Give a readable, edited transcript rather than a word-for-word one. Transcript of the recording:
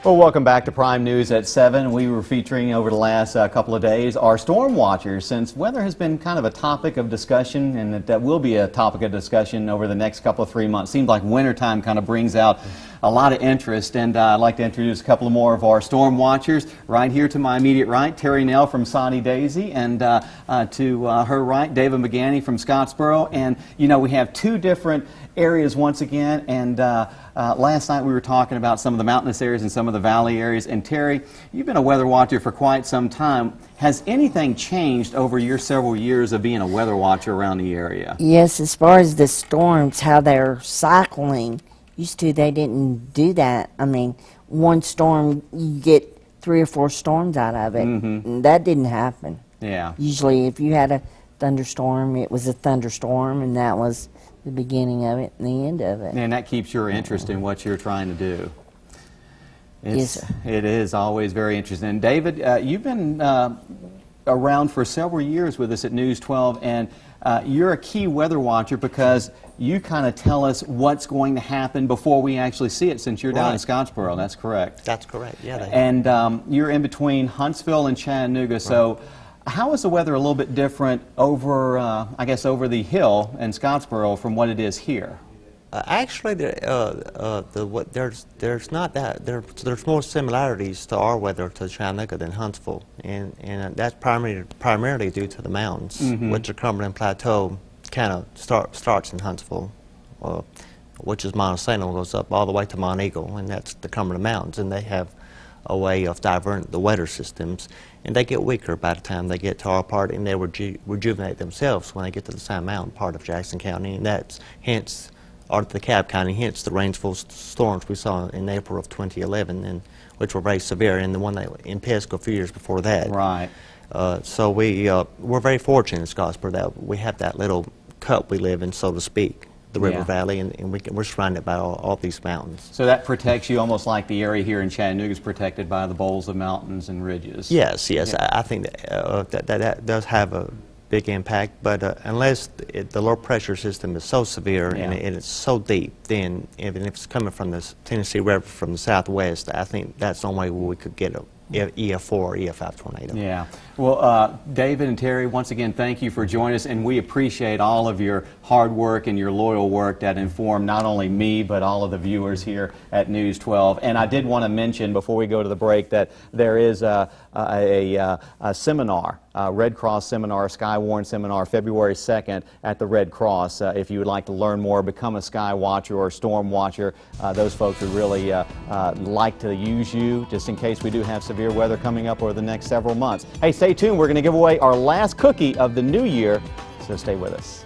Well, welcome back to Prime News at 7. We were featuring over the last couple of days our storm watchers, since weather has been kind of a topic of discussion, and that will be a topic of discussion over the next couple of 3 months. Seems like wintertime kind of brings out a lot of interest, and I'd like to introduce a couple more of our storm watchers. Right here to my immediate right, Terri Nale from Soddy Daisy, and to her right, David Moghani from Scottsboro. And you know, we have two different areas once again, and last night we were talking about some of the mountainous areas and some of the valley areas. And Terri, you've been a weather watcher for quite some time. Has anything changed over your several years of being a weather watcher around the area? Yes, as far as the storms, how they're cycling, used to they didn't do that. I mean, one storm, you get 3 or 4 storms out of it. And that didn't happen. Yeah. Usually if you had a thunderstorm, it was a thunderstorm, and that was the beginning of it and the end of it. And that keeps your interest in what you're trying to do. Yes, sir. It is always very interesting. And David, you've been around for several years with us at News 12, and you're a key weather watcher because you kind of tell us what's going to happen before we actually see it, since you're down in Scottsboro. That's correct. That's correct, yeah. And you're in between Huntsville and Chattanooga, so how is the weather a little bit different over, I guess, over the hill in Scottsboro from what it is here? Actually, there's not that. There's more similarities to our weather to Chattanooga than Huntsville, and that's primarily due to the mountains, which the Cumberland Plateau kind of starts in Huntsville, which is Montesano, goes up all the way to Mount Eagle, and that's the Cumberland Mountains, and they have a way of diverting the weather systems, and they get weaker by the time they get to our part, and they rejuvenate themselves when they get to the Sand Mountain part of Jackson County, and that's hence, or the DeKalb County, hence the rangeful storms we saw in April of 2011, and which were very severe, and the one in Pesco a few years before that. Right. So we're very fortunate in Scottsboro that we have that little cup we live in, so to speak, the river valley, and we're surrounded by all these mountains. So that protects you almost like the area here in Chattanooga is protected by the bowls of mountains and ridges. Yes, yes. Yeah. I think that does have a big impact, but unless the low pressure system is so severe and it's so deep, then even if it's coming from the Tennessee River from the southwest, I think that's the only way we could get a EF4 or EF5 tornado. Yeah. Well, David and Terri, once again, thank you for joining us, and we appreciate all of your hard work and your loyal work that inform not only me, but all of the viewers here at News 12. And I did want to mention before we go to the break that there is a seminar, Red Cross seminar, Skywarn seminar, February 2nd at the Red Cross. If you would like to learn more, become a sky watcher or storm watcher, those folks would really like to use you, just in case we do have severe weather coming up over the next several months. Hey, stay tuned. We're going to give away our last cookie of the new year, so stay with us.